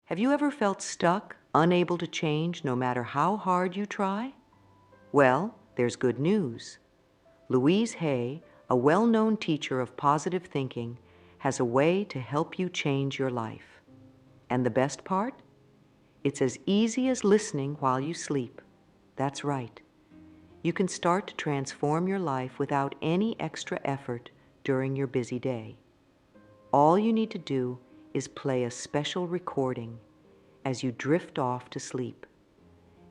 Have you ever felt stuck, unable to change no matter how hard you try? Well, there's good news. Louise Hay, a well-known teacher of positive thinking, has a way to help you change your life. And the best part? It's as easy as listening while you sleep. That's right. You can start to transform your life without any extra effort during your busy day. All you need to do is play a special recording as you drift off to sleep,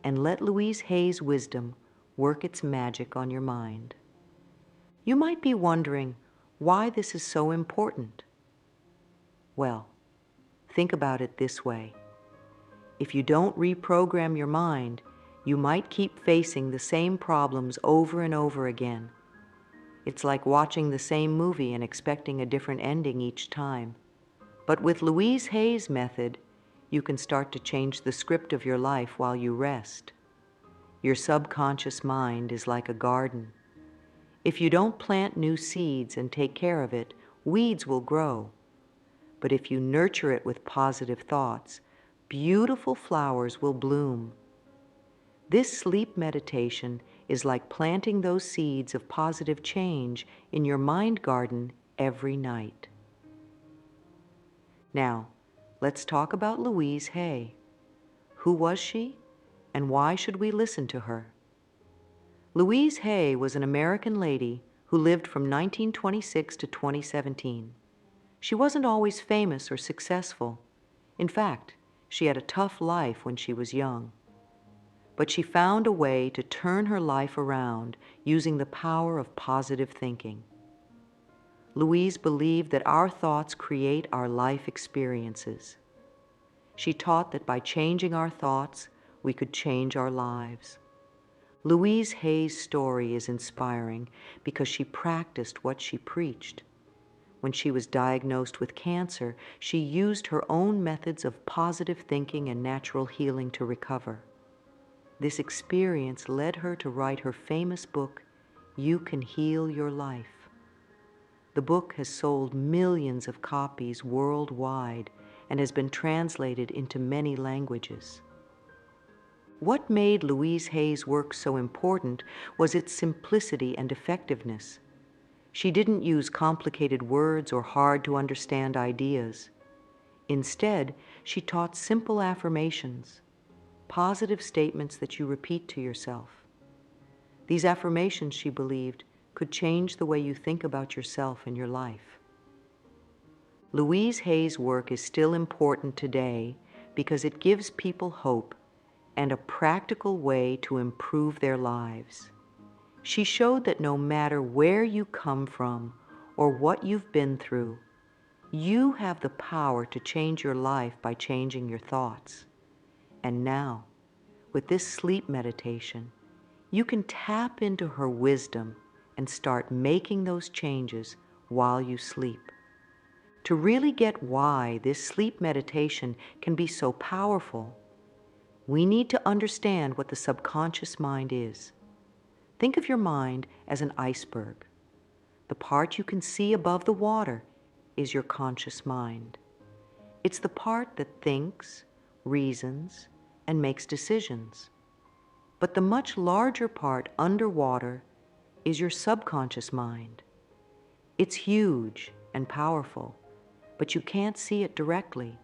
and let Louise Hay's wisdom work its magic on your mind. You might be wondering why this is so important. Well, think about it this way. If you don't reprogram your mind, you might keep facing the same problems over and over again. It's like watching the same movie and expecting a different ending each time. But with Louise Hay's method, you can start to change the script of your life while you rest. Your subconscious mind is like a garden. If you don't plant new seeds and take care of it, weeds will grow. But if you nurture it with positive thoughts, beautiful flowers will bloom. This sleep meditation is like planting those seeds of positive change in your mind garden every night. Now, let's talk about Louise Hay. Who was she, and why should we listen to her? Louise Hay was an American lady who lived from 1926 to 2017. She wasn't always famous or successful. In fact, she had a tough life when she was young. But she found a way to turn her life around using the power of positive thinking. Louise believed that our thoughts create our life experiences. She taught that by changing our thoughts, we could change our lives. Louise Hay's story is inspiring because she practiced what she preached. When she was diagnosed with cancer, she used her own methods of positive thinking and natural healing to recover. This experience led her to write her famous book, You Can Heal Your Life. The book has sold millions of copies worldwide and has been translated into many languages. What made Louise Hay's work so important was its simplicity and effectiveness. She didn't use complicated words or hard-to-understand ideas. Instead, she taught simple affirmations, positive statements that you repeat to yourself. These affirmations, she believed, could change the way you think about yourself and your life. Louise Hay's work is still important today because it gives people hope and a practical way to improve their lives. She showed that no matter where you come from or what you've been through, you have the power to change your life by changing your thoughts. And now, with this sleep meditation, you can tap into her wisdom and start making those changes while you sleep. To really get why this sleep meditation can be so powerful, we need to understand what the subconscious mind is. Think of your mind as an iceberg. The part you can see above the water is your conscious mind. It's the part that thinks, reasons, and makes decisions. But the much larger part underwater is your subconscious mind. It's huge and powerful, but you can't see it directly.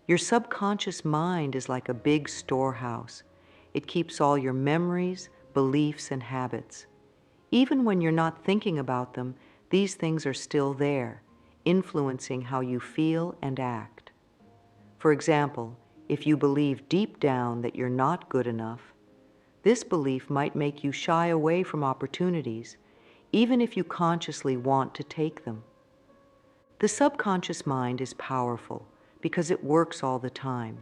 Your subconscious mind is like a big storehouse. It keeps all your memories, beliefs, and habits. Even when you're not thinking about them, these things are still there, influencing how you feel and act. For example, if you believe deep down that you're not good enough, this belief might make you shy away from opportunities, even if you consciously want to take them. The subconscious mind is powerful because it works all the time,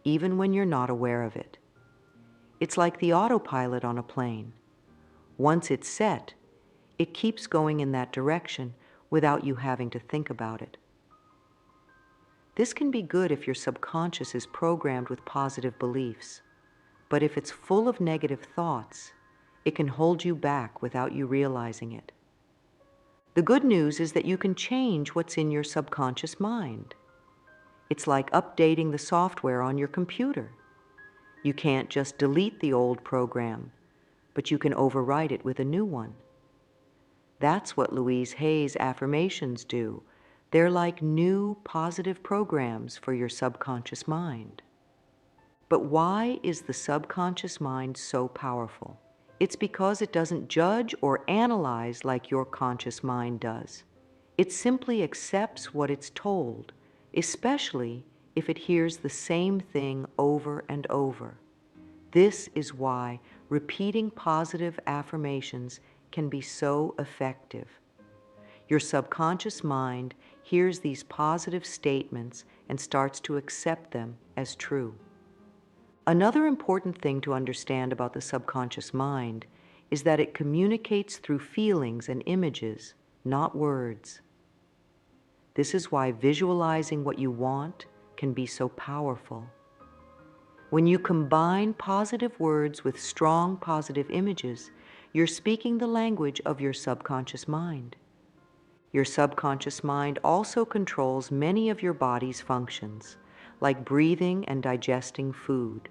even when you're not aware of it. It's like the autopilot on a plane. Once it's set, it keeps going in that direction without you having to think about it. This can be good if your subconscious is programmed with positive beliefs, but if it's full of negative thoughts, it can hold you back without you realizing it. The good news is that you can change what's in your subconscious mind. It's like updating the software on your computer. You can't just delete the old program, but you can overwrite it with a new one. That's what Louise Hay's affirmations do. They're like new positive programs for your subconscious mind. But why is the subconscious mind so powerful? It's because it doesn't judge or analyze like your conscious mind does. It simply accepts what it's told, especially if it hears the same thing over and over. This is why repeating positive affirmations can be so effective. Your subconscious mind hears these positive statements and starts to accept them as true. Another important thing to understand about the subconscious mind is that it communicates through feelings and images, not words. This is why visualizing what you want can be so powerful. When you combine positive words with strong positive images, you're speaking the language of your subconscious mind. Your subconscious mind also controls many of your body's functions, like breathing and digesting food.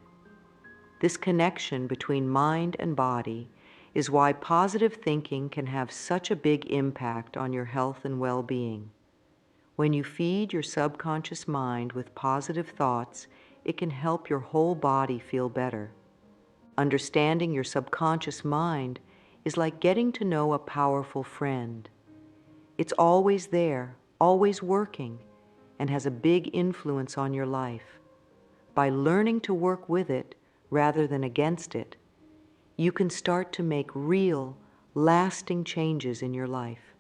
This connection between mind and body is why positive thinking can have such a big impact on your health and well-being. When you feed your subconscious mind with positive thoughts, it can help your whole body feel better. Understanding your subconscious mind is like getting to know a powerful friend. It's always there, always working, and has a big influence on your life. By learning to work with it rather than against it, you can start to make real, lasting changes in your life.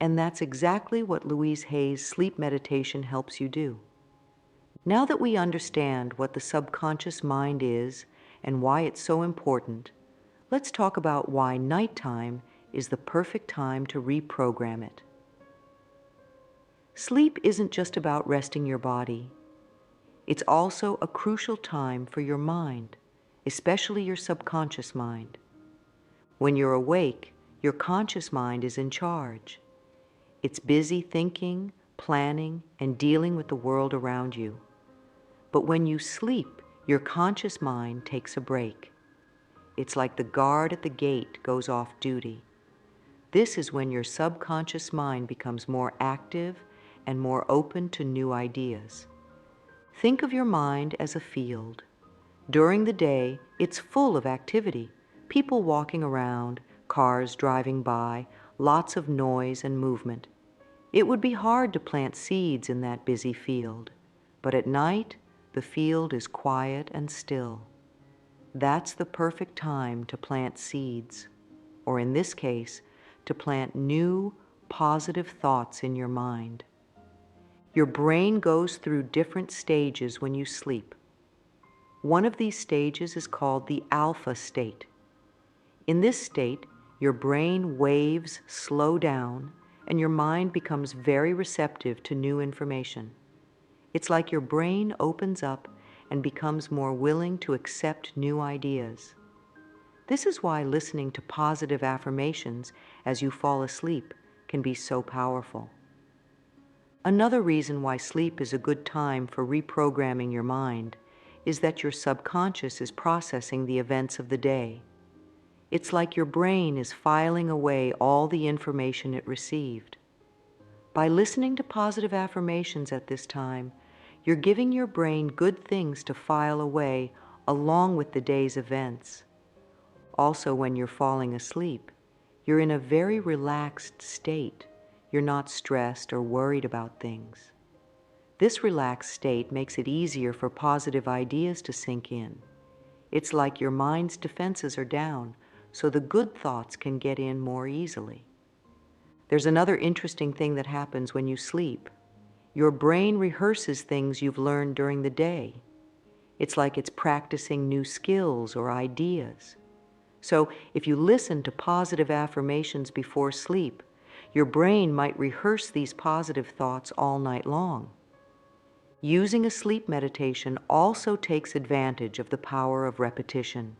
And that's exactly what Louise Hay's sleep meditation helps you do. Now that we understand what the subconscious mind is and why it's so important, let's talk about why nighttime is the perfect time to reprogram it. Sleep isn't just about resting your body. It's also a crucial time for your mind, especially your subconscious mind. When you're awake, your conscious mind is in charge. It's busy thinking, planning, and dealing with the world around you. But when you sleep, your conscious mind takes a break. It's like the guard at the gate goes off duty. This is when your subconscious mind becomes more active and more open to new ideas. Think of your mind as a field. During the day, it's full of activity. People walking around, cars driving by, lots of noise and movement. It would be hard to plant seeds in that busy field, but at night, the field is quiet and still. That's the perfect time to plant seeds, or in this case, to plant new, positive thoughts in your mind. Your brain goes through different stages when you sleep. One of these stages is called the alpha state. In this state, your brain waves slow down and your mind becomes very receptive to new information. It's like your brain opens up and becomes more willing to accept new ideas. This is why listening to positive affirmations as you fall asleep can be so powerful. Another reason why sleep is a good time for reprogramming your mind is that your subconscious is processing the events of the day. It's like your brain is filing away all the information it received. By listening to positive affirmations at this time, you're giving your brain good things to file away along with the day's events. Also, when you're falling asleep, you're in a very relaxed state. You're not stressed or worried about things. This relaxed state makes it easier for positive ideas to sink in. It's like your mind's defenses are down, so the good thoughts can get in more easily. There's another interesting thing that happens when you sleep. Your brain rehearses things you've learned during the day. It's like it's practicing new skills or ideas. So if you listen to positive affirmations before sleep, your brain might rehearse these positive thoughts all night long. Using a sleep meditation also takes advantage of the power of repetition.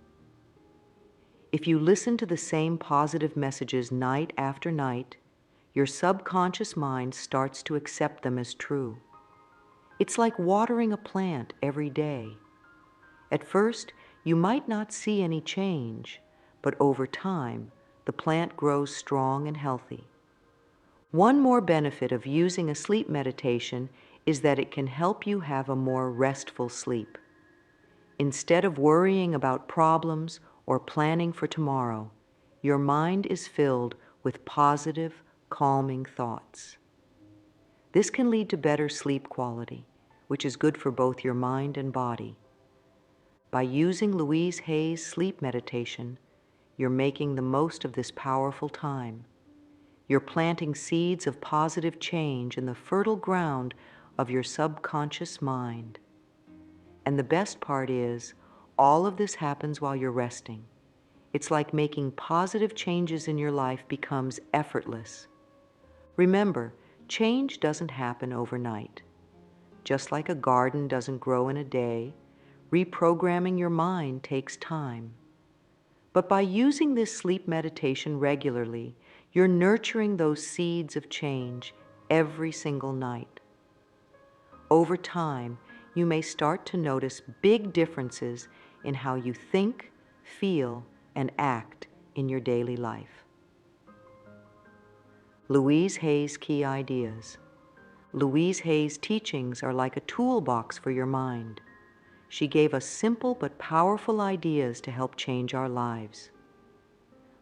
If you listen to the same positive messages night after night, your subconscious mind starts to accept them as true. It's like watering a plant every day. At first, you might not see any change, but over time, the plant grows strong and healthy. One more benefit of using a sleep meditation is that it can help you have a more restful sleep. Instead of worrying about problems or planning for tomorrow, your mind is filled with positive, calming thoughts. This can lead to better sleep quality, which is good for both your mind and body. By using Louise Hay's sleep meditation, you're making the most of this powerful time. You're planting seeds of positive change in the fertile ground of your subconscious mind. And the best part is, all of this happens while you're resting. It's like making positive changes in your life becomes effortless. Remember, change doesn't happen overnight. Just like a garden doesn't grow in a day, reprogramming your mind takes time. But by using this sleep meditation regularly, you're nurturing those seeds of change every single night. Over time, you may start to notice big differences in how you think, feel, and act in your daily life. Louise Hay's key ideas. Louise Hay's teachings are like a toolbox for your mind. She gave us simple but powerful ideas to help change our lives.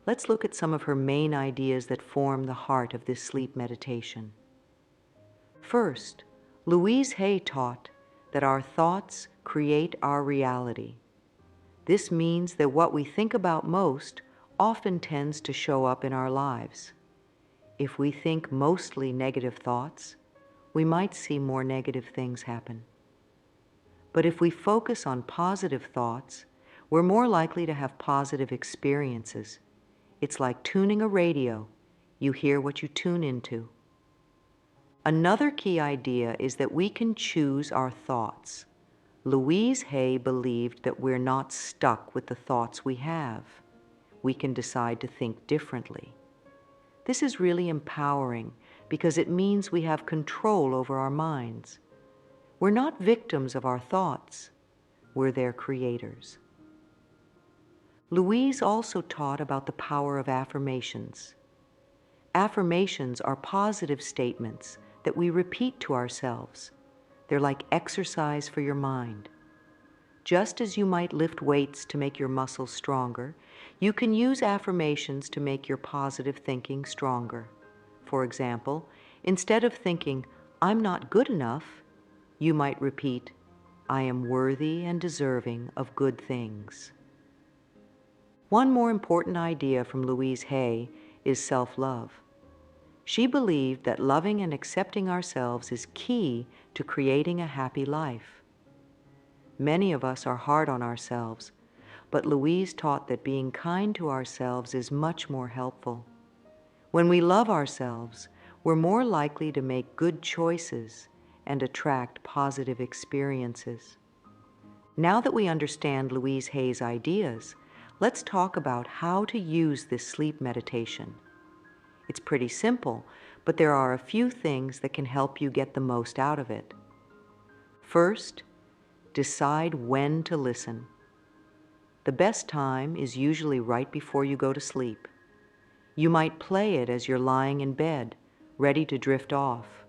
Let's look at some of her main ideas that form the heart of this sleep meditation. First, Louise Hay taught that our thoughts create our reality. This means that what we think about most often tends to show up in our lives. If we think mostly negative thoughts, we might see more negative things happen. But if we focus on positive thoughts, we're more likely to have positive experiences. It's like tuning a radio. You hear what you tune into. Another key idea is that we can choose our thoughts. Louise Hay believed that we're not stuck with the thoughts we have. We can decide to think differently. This is really empowering because it means we have control over our minds. We're not victims of our thoughts. We're their creators. Louise also taught about the power of affirmations. Affirmations are positive statements that we repeat to ourselves. They're like exercise for your mind. Just as you might lift weights to make your muscles stronger, you can use affirmations to make your positive thinking stronger. For example, instead of thinking, "I'm not good enough," you might repeat, "I am worthy and deserving of good things." One more important idea from Louise Hay is self-love. She believed that loving and accepting ourselves is key to creating a happy life. Many of us are hard on ourselves, but Louise taught that being kind to ourselves is much more helpful. When we love ourselves, we're more likely to make good choices and attract positive experiences. Now that we understand Louise Hay's ideas, let's talk about how to use this sleep meditation. It's pretty simple, but there are a few things that can help you get the most out of it. First, decide when to listen. The best time is usually right before you go to sleep. You might play it as you're lying in bed, ready to drift off.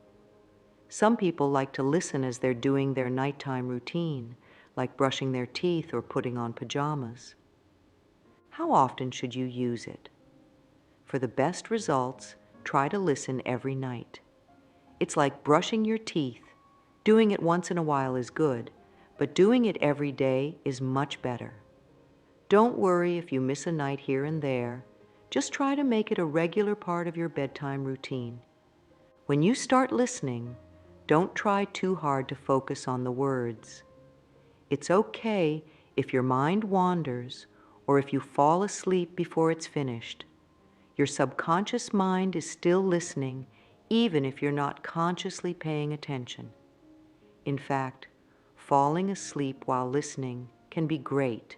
Some people like to listen as they're doing their nighttime routine, like brushing their teeth or putting on pajamas. How often should you use it? For the best results, try to listen every night. It's like brushing your teeth. Doing it once in a while is good, but doing it every day is much better. Don't worry if you miss a night here and there. Just try to make it a regular part of your bedtime routine. When you start listening, don't try too hard to focus on the words. It's okay if your mind wanders or if you fall asleep before it's finished. Your subconscious mind is still listening, even if you're not consciously paying attention. In fact, falling asleep while listening can be great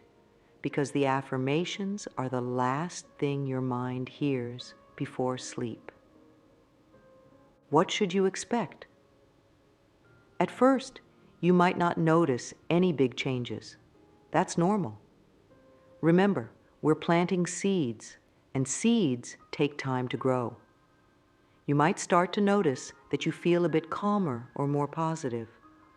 because the affirmations are the last thing your mind hears before sleep. What should you expect? At first, you might not notice any big changes. That's normal. Remember, we're planting seeds, and seeds take time to grow. You might start to notice that you feel a bit calmer or more positive.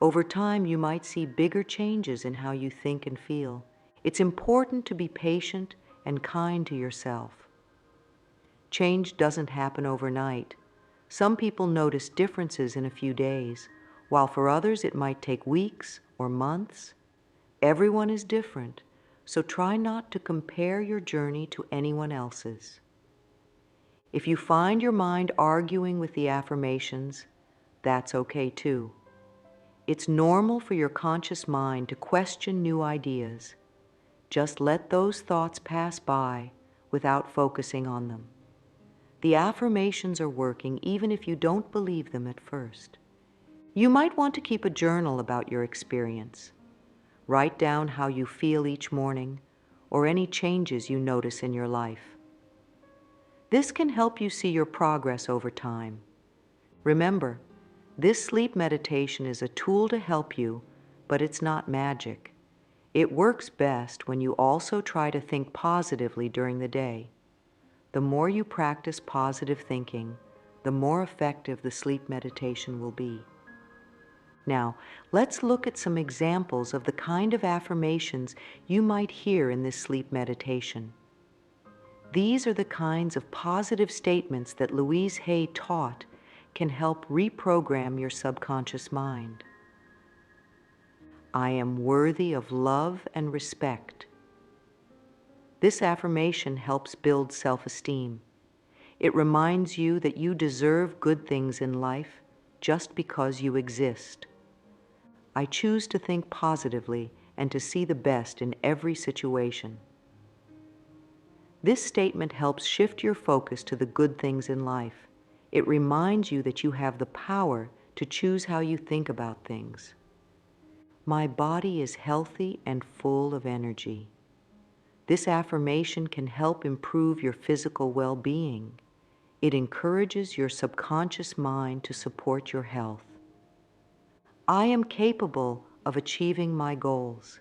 Over time, you might see bigger changes in how you think and feel. It's important to be patient and kind to yourself. Change doesn't happen overnight. Some people notice differences in a few days, while for others it might take weeks or months. Everyone is different, so try not to compare your journey to anyone else's. If you find your mind arguing with the affirmations, that's okay too. It's normal for your conscious mind to question new ideas. Just let those thoughts pass by without focusing on them. The affirmations are working even if you don't believe them at first. You might want to keep a journal about your experience. Write down how you feel each morning or any changes you notice in your life. This can help you see your progress over time. Remember, this sleep meditation is a tool to help you, but it's not magic. It works best when you also try to think positively during the day. The more you practice positive thinking, the more effective the sleep meditation will be. Now, let's look at some examples of the kind of affirmations you might hear in this sleep meditation. These are the kinds of positive statements that Louise Hay taught can help reprogram your subconscious mind. I am worthy of love and respect. This affirmation helps build self-esteem. It reminds you that you deserve good things in life just because you exist. I choose to think positively and to see the best in every situation. This statement helps shift your focus to the good things in life. It reminds you that you have the power to choose how you think about things. My body is healthy and full of energy. This affirmation can help improve your physical well-being. It encourages your subconscious mind to support your health. I am capable of achieving my goals.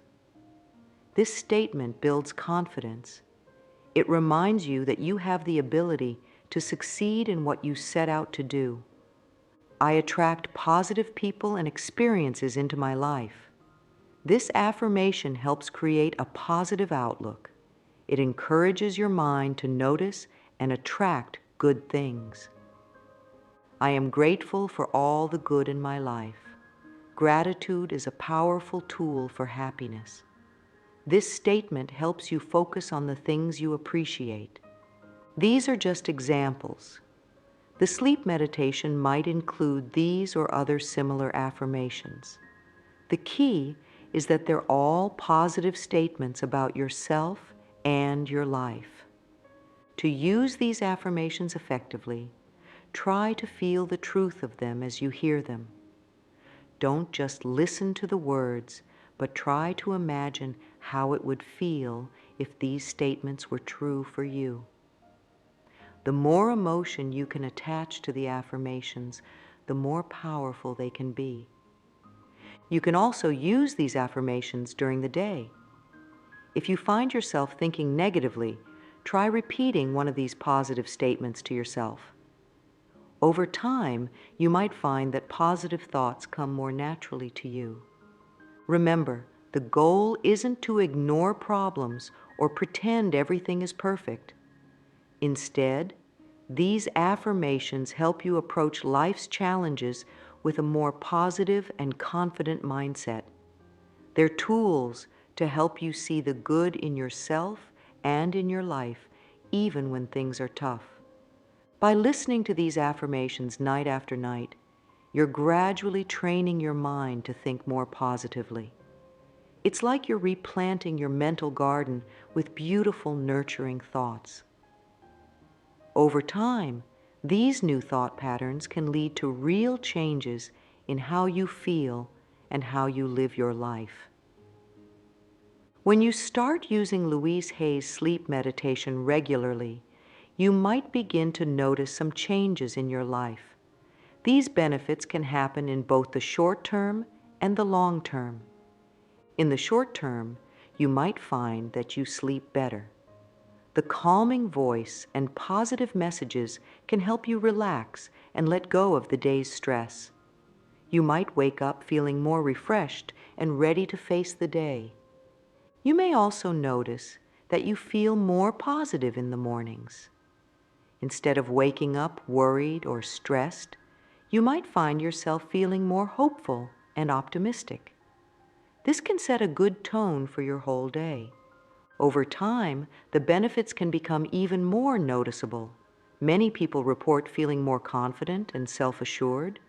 This statement builds confidence. It reminds you that you have the ability to succeed in what you set out to do. I attract positive people and experiences into my life. This affirmation helps create a positive outlook. It encourages your mind to notice and attract good things. I am grateful for all the good in my life. Gratitude is a powerful tool for happiness. This statement helps you focus on the things you appreciate. These are just examples. The sleep meditation might include these or other similar affirmations. The key is that they're all positive statements about yourself and your life. To use these affirmations effectively, try to feel the truth of them as you hear them. Don't just listen to the words, but try to imagine how it would feel if these statements were true for you. The more emotion you can attach to the affirmations, the more powerful they can be. You can also use these affirmations during the day. If you find yourself thinking negatively, try repeating one of these positive statements to yourself. Over time, you might find that positive thoughts come more naturally to you. Remember, the goal isn't to ignore problems or pretend everything is perfect. Instead, these affirmations help you approach life's challenges with a more positive and confident mindset. They're tools to help you see the good in yourself and in your life, even when things are tough. By listening to these affirmations night after night, you're gradually training your mind to think more positively. It's like you're replanting your mental garden with beautiful, nurturing thoughts. Over time, these new thought patterns can lead to real changes in how you feel and how you live your life. When you start using Louise Hay's sleep meditation regularly, you might begin to notice some changes in your life. These benefits can happen in both the short term and the long term. In the short term, you might find that you sleep better. The calming voice and positive messages can help you relax and let go of the day's stress. You might wake up feeling more refreshed and ready to face the day. You may also notice that you feel more positive in the mornings. Instead of waking up worried or stressed, you might find yourself feeling more hopeful and optimistic. This can set a good tone for your whole day. Over time, the benefits can become even more noticeable. Many people report feeling more confident and self-assured.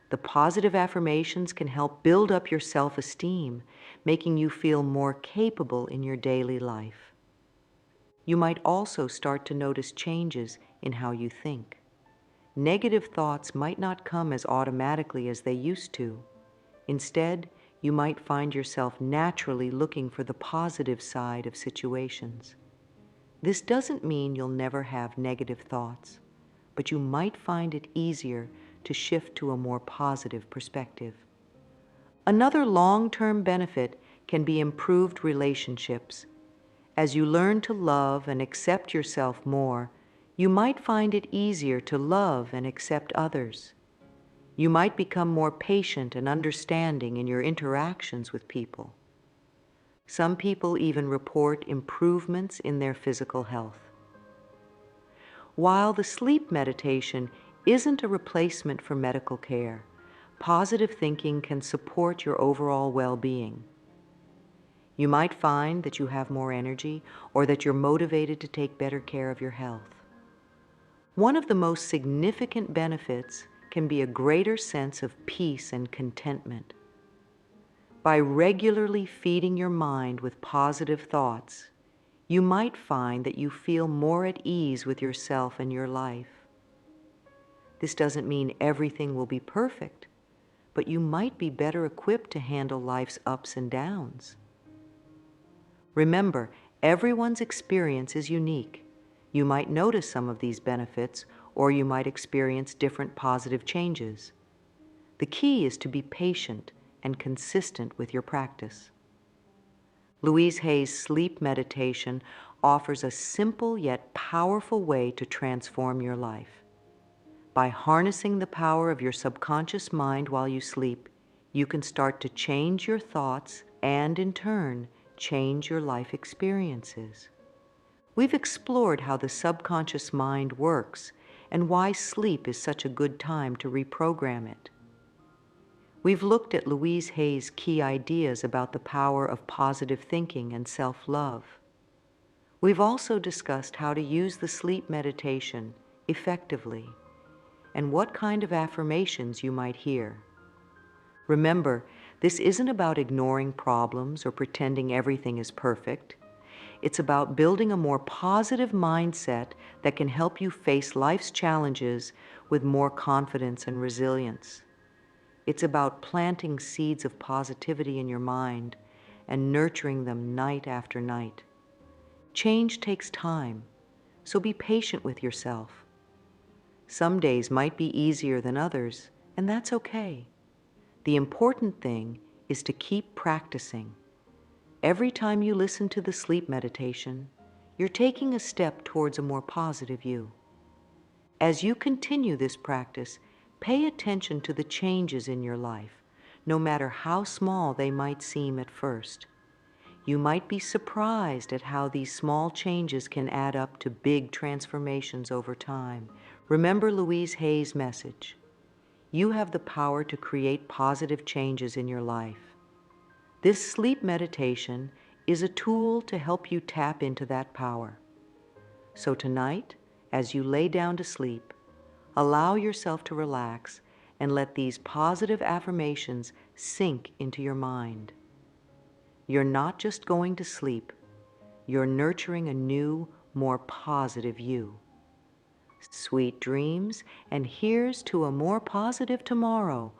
The positive affirmations can help build up your self-esteem, making you feel more capable in your daily life. You might also start to notice changes in how you think. Negative thoughts might not come as automatically as they used to. Instead, you might find yourself naturally looking for the positive side of situations. This doesn't mean you'll never have negative thoughts, but you might find it easier to shift to a more positive perspective. Another long-term benefit can be improved relationships. As you learn to love and accept yourself more, you might find it easier to love and accept others. You might become more patient and understanding in your interactions with people. Some people even report improvements in their physical health. While the sleep meditation isn't a replacement for medical care, positive thinking can support your overall well-being. You might find that you have more energy or that you're motivated to take better care of your health. One of the most significant benefits can be a greater sense of peace and contentment. By regularly feeding your mind with positive thoughts, you might find that you feel more at ease with yourself and your life. This doesn't mean everything will be perfect, but you might be better equipped to handle life's ups and downs. Remember, everyone's experience is unique. You might notice some of these benefits, or you might experience different positive changes. The key is to be patient and consistent with your practice. Louise Hay's sleep meditation offers a simple yet powerful way to transform your life. By harnessing the power of your subconscious mind while you sleep, you can start to change your thoughts and, in turn, change your life experiences. We've explored how the subconscious mind works and why sleep is such a good time to reprogram it. We've looked at Louise Hay's key ideas about the power of positive thinking and self-love. We've also discussed how to use the sleep meditation effectively and what kind of affirmations you might hear. Remember, this isn't about ignoring problems or pretending everything is perfect. It's about building a more positive mindset that can help you face life's challenges with more confidence and resilience. It's about planting seeds of positivity in your mind and nurturing them night after night. Change takes time, so be patient with yourself. Some days might be easier than others, and that's okay. The important thing is to keep practicing. Every time you listen to the sleep meditation, you're taking a step towards a more positive you. As you continue this practice, pay attention to the changes in your life, no matter how small they might seem at first. You might be surprised at how these small changes can add up to big transformations over time. Remember Louise Hay's message. You have the power to create positive changes in your life. This sleep meditation is a tool to help you tap into that power. So tonight, as you lay down to sleep, allow yourself to relax and let these positive affirmations sink into your mind. You're not just going to sleep, you're nurturing a new, more positive you. Sweet dreams, and here's to a more positive tomorrow